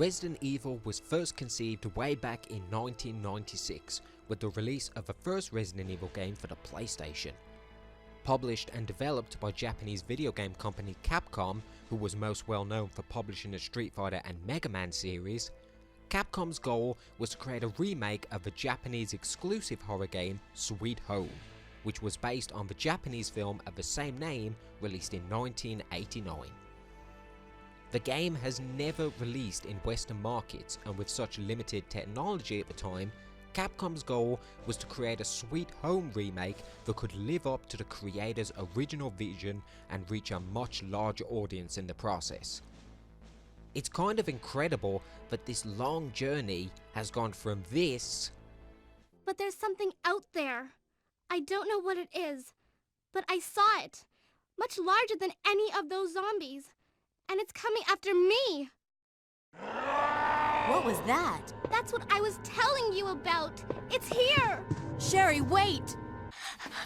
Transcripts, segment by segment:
Resident Evil was first conceived way back in 1996 with the release of the first Resident Evil game for the PlayStation. Published and developed by Japanese video game company Capcom, who was most well known for publishing the Street Fighter and Mega Man series, Capcom's goal was to create a remake of the Japanese exclusive horror game Sweet Home, which was based on the Japanese film of the same name released in 1989. The game has never released in Western markets, and with such limited technology at the time, Capcom's goal was to create a Sweet Home remake that could live up to the creator's original vision and reach a much larger audience in the process. It's kind of incredible that this long journey has gone from this, but there's something out there. I don't know what it is, but I saw it, much larger than any of those zombies. And it's coming after me! What was that? That's what I was telling you about! It's here! Sherry, wait!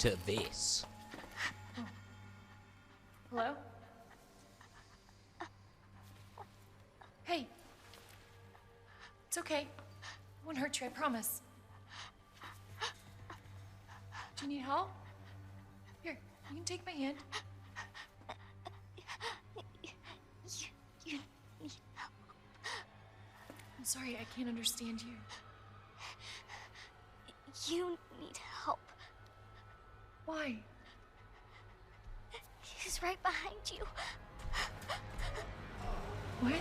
to this. Hello? Hey. It's okay. I won't hurt you, I promise. Do you need help? Here, you can take my hand. You need help. I'm sorry, I can't understand you. You need help. Why? He's right behind you. What?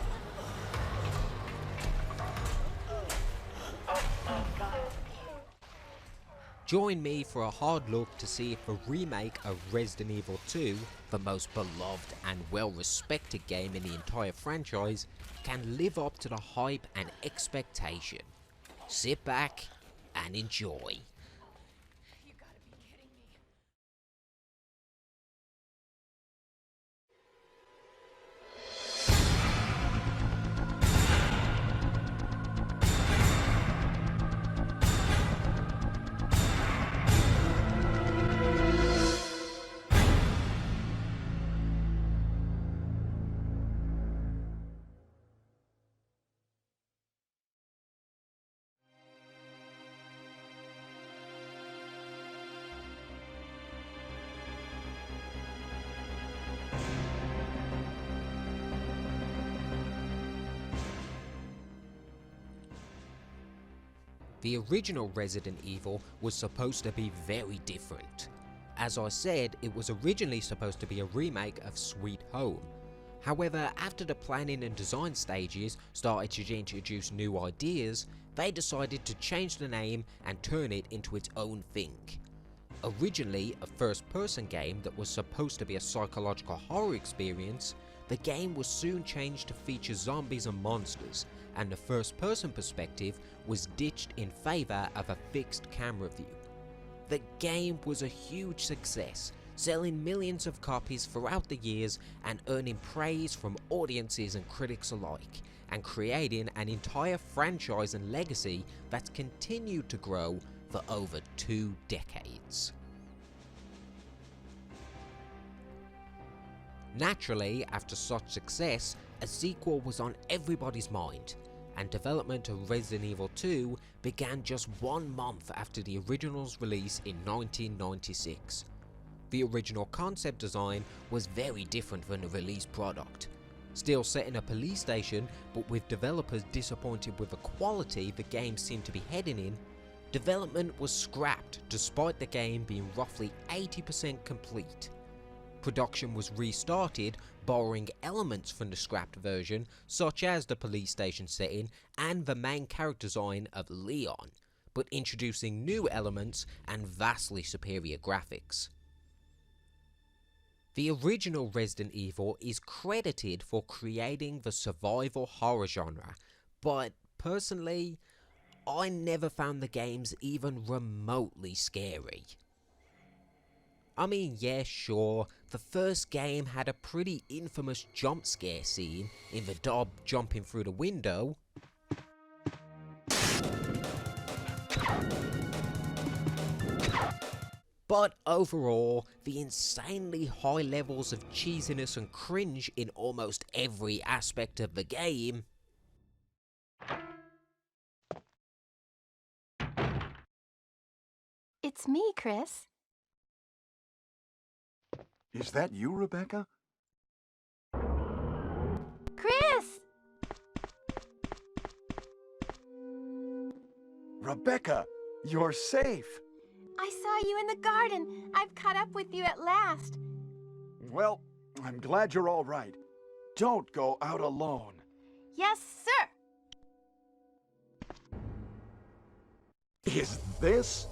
Join me for a hard look to see if a remake of Resident Evil 2, the most beloved and well-respected game in the entire franchise, can live up to the hype and expectation. Sit back and enjoy. You gotta be kidding me. The original Resident Evil was supposed to be very different. As I said, it was originally supposed to be a remake of Sweet Home. However, after the planning and design stages started to introduce new ideas, they decided to change the name and turn it into its own thing. Originally a first-person game that was supposed to be a psychological horror experience, the game was soon changed to feature zombies and monsters, and the first-person perspective was ditched in favour of a fixed camera view. The game was a huge success, selling millions of copies throughout the years and earning praise from audiences and critics alike, and creating an entire franchise and legacy that's continued to grow for over 2 decades. Naturally, after such success, a sequel was on everybody's mind, and development of Resident Evil 2 began just 1 month after the original's release in 1996. The original concept design was very different from the released product. Still set in a police station, but with developers disappointed with the quality the game seemed to be heading in, development was scrapped despite the game being roughly 80% complete. Production was restarted, borrowing elements from the scrapped version, such as the police station setting and the main character design of Leon, but introducing new elements and vastly superior graphics. The original Resident Evil is credited for creating the survival horror genre, but personally, I never found the games even remotely scary. I mean, yeah, sure, the first game had a pretty infamous jump scare scene in the dog jumping through the window. But overall, the insanely high levels of cheesiness and cringe in almost every aspect of the game It's me, Chris. Is that you, Rebecca? Chris! Rebecca, you're safe. I saw you in the garden. I've caught up with you at last. Well, I'm glad you're all right. Don't go out alone. Yes, sir. Is this?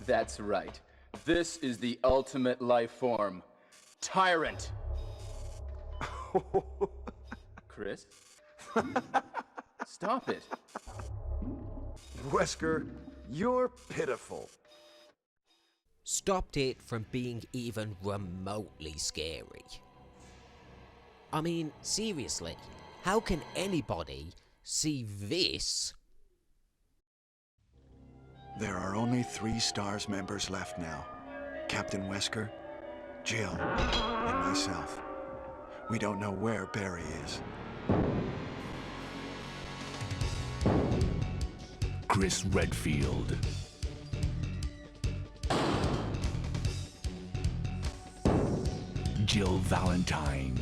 That's right. This is the ultimate life form. Tyrant. Chris? Stop it. Wesker, you're pitiful. Stopped it from being even remotely scary. I mean, seriously, how can anybody see this? There are only 3 STARS members left now. Captain Wesker, Jill, and myself. We don't know where Barry is. Chris Redfield. Jill Valentine.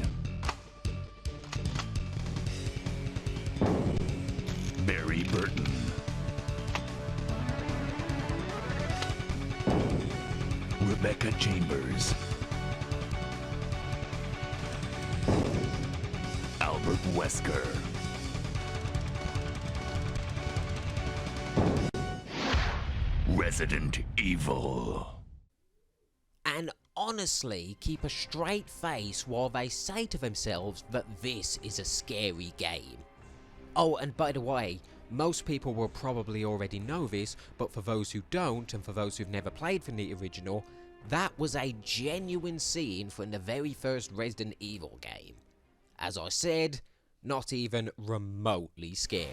Barry Burton. Rebecca Chambers. Albert Wesker. Resident Evil. And honestly keep a straight face while they say to themselves that this is a scary game. Oh, and by the way, most people will probably already know this, but for those who don't, and for those who've never played from the original, that was a genuine scene from the very first Resident Evil game. As I said, not even remotely scary.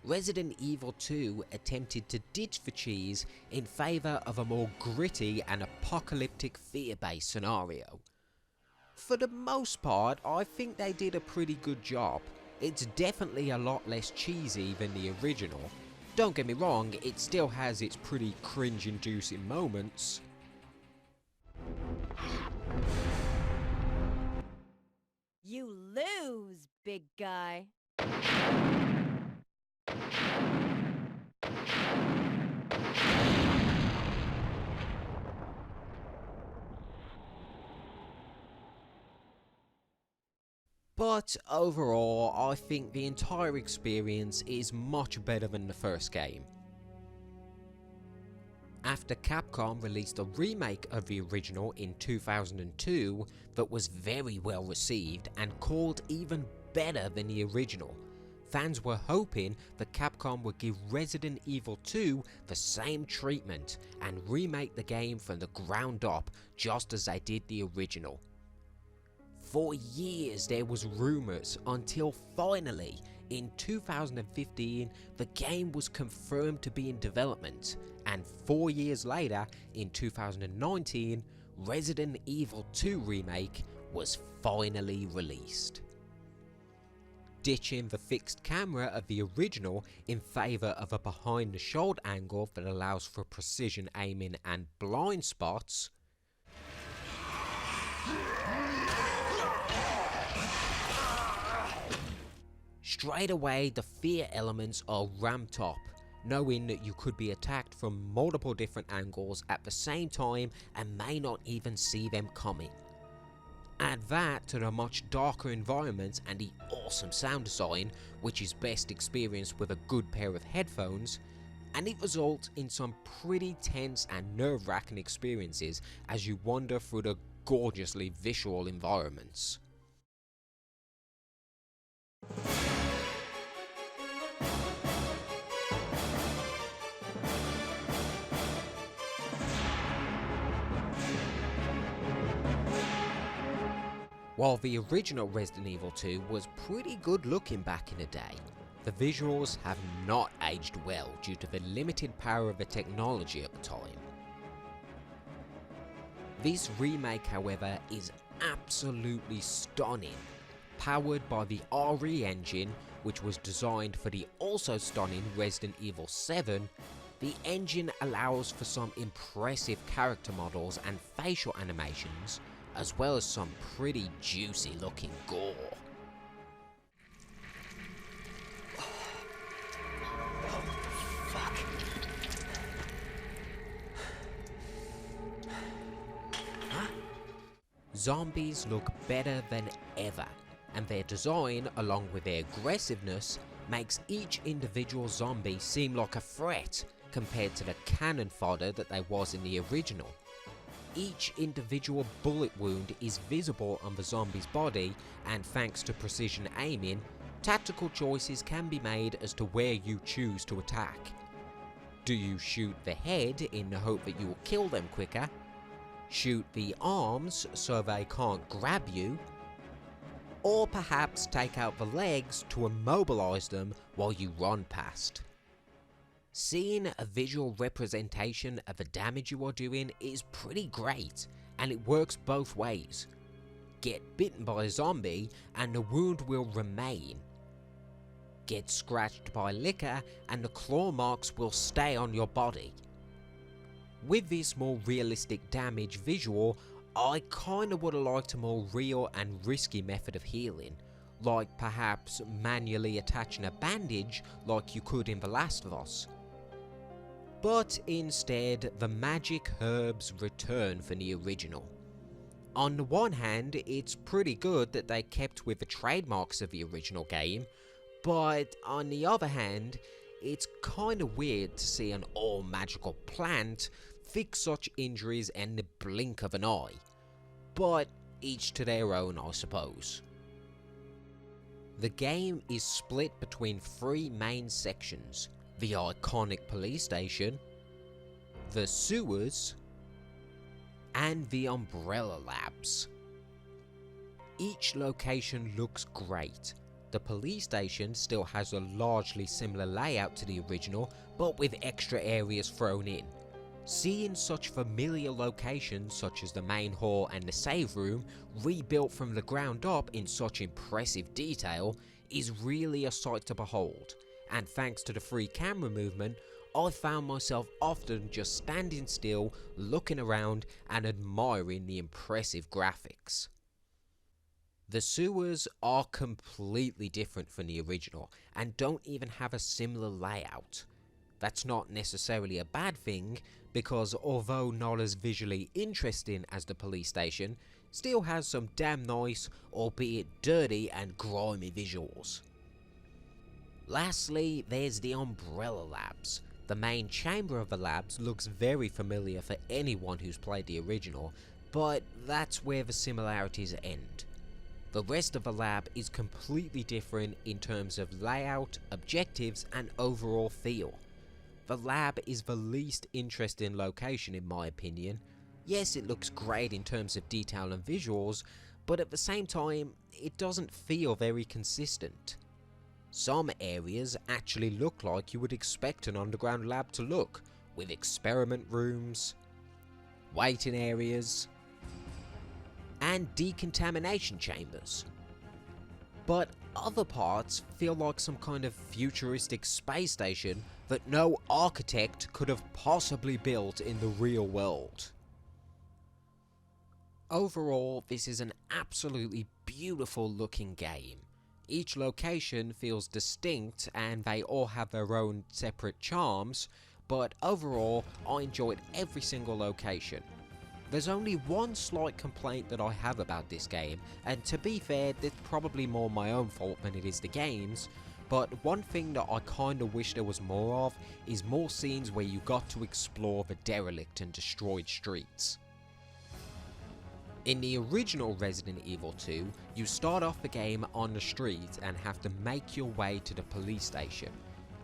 Resident Evil 2 attempted to ditch the cheese in favour of a more gritty and apocalyptic fear-based scenario. For the most part, I think they did a pretty good job. It's definitely a lot less cheesy than the original. Don't get me wrong, it still has its pretty cringe-inducing moments. You lose, big guy. But overall, I think the entire experience is much better than the first game. After Capcom released a remake of the original in 2002 that was very well received and called even better than the original, fans were hoping that Capcom would give Resident Evil 2 the same treatment and remake the game from the ground up just as they did the original. For years there was rumours until finally in 2015 the game was confirmed to be in development, and 4 years later in 2019 Resident Evil 2 Remake was finally released. Ditching the fixed camera of the original in favour of a behind the shoulder angle that allows for precision aiming and blind spots, straight away the fear elements are ramped up, knowing that you could be attacked from multiple different angles at the same time and may not even see them coming. Add that to the much darker environment and the awesome sound design, which is best experienced with a good pair of headphones, and it results in some pretty tense and nerve-wracking experiences as you wander through the gorgeously visual environments. While the original Resident Evil 2 was pretty good looking back in the day, the visuals have not aged well due to the limited power of the technology at the time. This remake, however, is absolutely stunning, powered by the RE engine which was designed for the also stunning Resident Evil 7, the engine allows for some impressive character models and facial animations, as well as some pretty juicy looking gore. Zombies look better than ever, and their design, along with their aggressiveness, makes each individual zombie seem like a threat compared to the cannon fodder that they was in the original. Each individual bullet wound is visible on the zombie's body, and thanks to precision aiming, tactical choices can be made as to where you choose to attack. Do you shoot the head in the hope that you will kill them quicker? Shoot the arms so they can't grab you? Or perhaps take out the legs to immobilize them while you run past? Seeing a visual representation of the damage you are doing is pretty great, and it works both ways. Get bitten by a zombie and the wound will remain. Get scratched by liquor and the claw marks will stay on your body. With this more realistic damage visual, I kinda would've liked a more real and risky method of healing, like perhaps manually attaching a bandage like you could in The Last of Us. But instead, the magic herbs return for the original. On the one hand, it's pretty good that they kept with the trademarks of the original game, but on the other hand, it's kinda weird to see an all-magical plant fix such injuries in the blink of an eye. But each to their own, I suppose. The game is split between 3 main sections: the iconic police station, the sewers, and the Umbrella Labs. Each location looks great. The police station still has a largely similar layout to the original, but with extra areas thrown in. Seeing such familiar locations such as the main hall and the save room rebuilt from the ground up in such impressive detail is really a sight to behold, and thanks to the free camera movement, I found myself often just standing still, looking around and admiring the impressive graphics. The sewers are completely different from the original and don't even have a similar layout. That's not necessarily a bad thing, because although not as visually interesting as the police station, still has some damn nice, albeit dirty and grimy visuals. Lastly, there's the Umbrella Labs. The main chamber of the labs looks very familiar for anyone who's played the original, but that's where the similarities end. The rest of the lab is completely different in terms of layout, objectives, and overall feel. The lab is the least interesting location in my opinion. Yes, it looks great in terms of detail and visuals, but at the same time, it doesn't feel very consistent. Some areas actually look like you would expect an underground lab to look, with experiment rooms, waiting areas, and decontamination chambers. But other parts feel like some kind of futuristic space station that no architect could have possibly built in the real world. Overall, this is an absolutely beautiful looking game. Each location feels distinct and they all have their own separate charms, but overall, I enjoyed every single location. There's only one slight complaint that I have about this game, and to be fair, it's probably more my own fault than it is the game's, but one thing that I kinda wish there was more of is more scenes where you got to explore the derelict and destroyed streets. In the original Resident Evil 2, you start off the game on the street and have to make your way to the police station.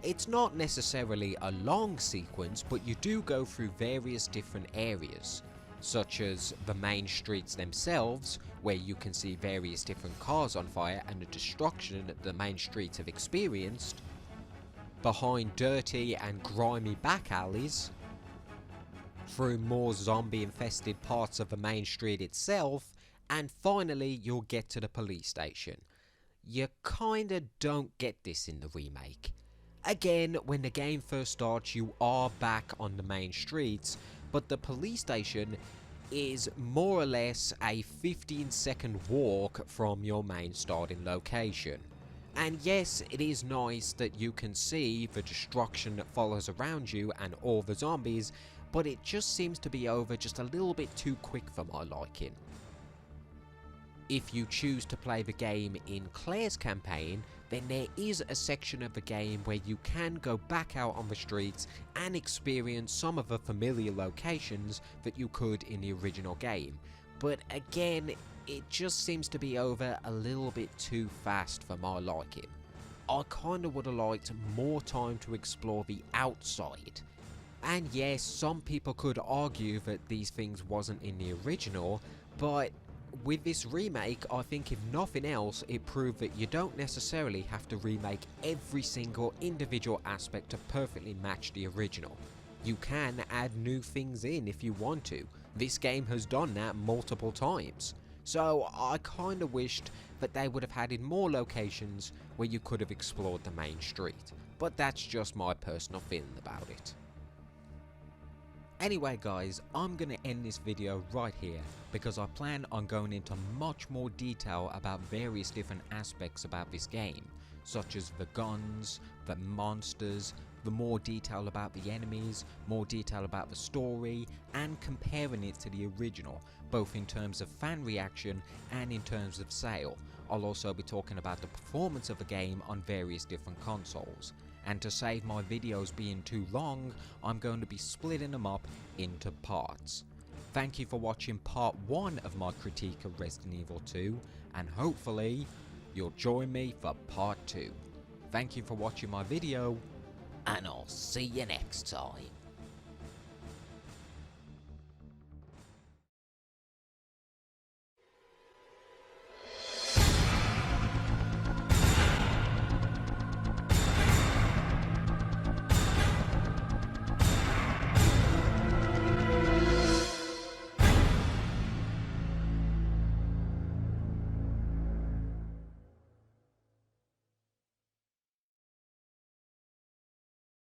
It's not necessarily a long sequence, but you do go through various different areas, such as the main streets themselves, where you can see various different cars on fire and the destruction that the main streets have experienced, behind dirty and grimy back alleys, through more zombie infested parts of the main street itself, and finally you'll get to the police station. You kinda don't get this in the remake. Again, when the game first starts, you are back on the main streets, but the police station is more or less a 15-second walk from your main starting location. And yes, it is nice that you can see the destruction that follows around you and all the zombies, but it just seems to be over just a little bit too quick for my liking. If you choose to play the game in Claire's campaign, then there is a section of the game where you can go back out on the streets and experience some of the familiar locations that you could in the original game. But again, it just seems to be over a little bit too fast for my liking. I kinda would have liked more time to explore the outside. And yes, some people could argue that these things wasn't in the original, but with this remake, I think if nothing else, it proved that you don't necessarily have to remake every single individual aspect to perfectly match the original. You can add new things in if you want to. This game has done that multiple times. So I kinda wished that they would have had in more locations where you could have explored the main street. But that's just my personal feeling about it. Anyway guys, I'm gonna end this video right here because I plan on going into much more detail about various different aspects about this game, such as the guns, the monsters, the more detail about the enemies, more detail about the story, and comparing it to the original, both in terms of fan reaction and in terms of sale. I'll also be talking about the performance of the game on various different consoles. And to save my videos being too long, I'm going to be splitting them up into parts. Thank you for watching part 1 of my critique of Resident Evil 2, and hopefully, you'll join me for part 2. Thank you for watching my video, and I'll see you next time.